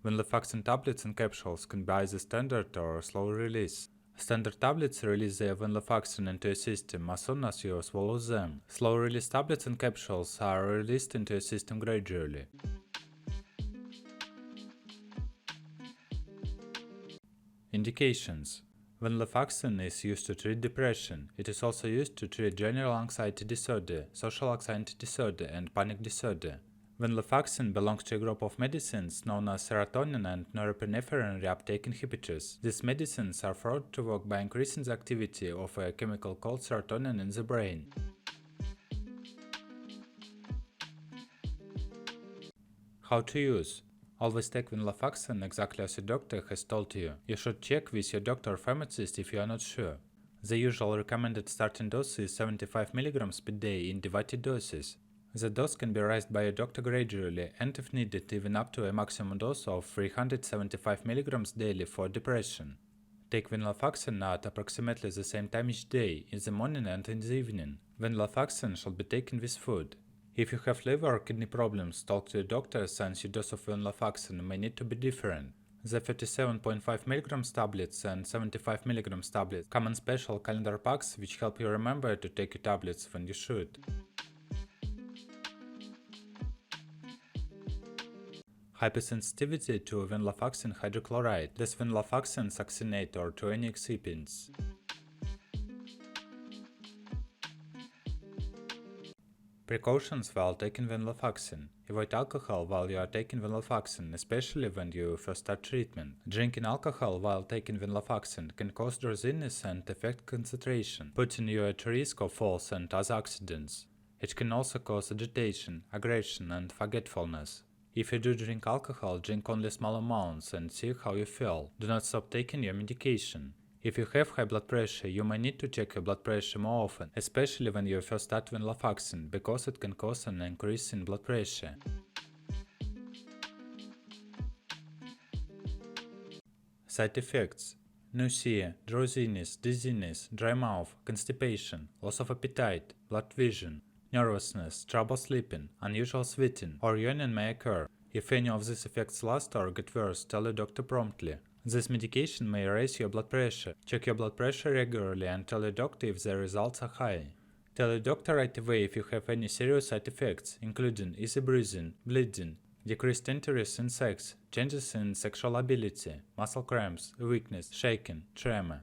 Venlafaxine tablets and capsules can be either standard or slow release. Standard tablets release the venlafaxine into your system as soon as you swallow them. Slow release tablets and capsules are released into your system gradually. Indications. Venlafaxine is used to treat depression. It is also used to treat general anxiety disorder, social anxiety disorder, and panic disorder. Venlafaxine belongs to a group of medicines known as serotonin and norepinephrine reuptake inhibitors. These medicines are thought to work by increasing the activity of a chemical called serotonin in the brain. How to use. Always take venlafaxine exactly as your doctor has told you. You should check with your doctor or pharmacist if you are not sure. The usual recommended starting dose is 75 mg per day in divided doses. The dose can be raised by your doctor gradually and if needed even up to a maximum dose of 375 mg daily for depression. Take venlafaxine at approximately the same time each day, in the morning and in the evening. Venlafaxine should be taken with food. If you have liver or kidney problems, talk to your doctor since your dose of venlafaxine may need to be different. The 37.5 mg tablets and 75 mg tablets come in special calendar packs which help you remember to take your tablets when you should. Hypersensitivity to venlafaxine hydrochloride, this venlafaxine succinate or to any excipients. Precautions while taking venlafaxine. Avoid alcohol while you are taking venlafaxine, especially when you first start treatment. Drinking alcohol while taking venlafaxine can cause drowsiness and affect concentration, putting you at risk of falls and other accidents. It can also cause agitation, aggression, and forgetfulness. If you do drink alcohol, drink only small amounts and see how you feel. Do not stop taking your medication. If you have high blood pressure, you may need to check your blood pressure more often, especially when you first start venlafaxine, because it can cause an increase in blood pressure. Side effects. Nausea, drowsiness, dizziness, dry mouth, constipation, loss of appetite, blurred vision, nervousness, trouble sleeping, unusual sweating, or yawning may occur. If any of these effects last or get worse, tell your doctor promptly. This medication may raise your blood pressure. Check your blood pressure regularly and tell your doctor if the results are high. Tell your doctor right away if you have any serious side effects, including easy breathing, bleeding, decreased interest in sex, changes in sexual ability, muscle cramps, weakness, shaking, tremor.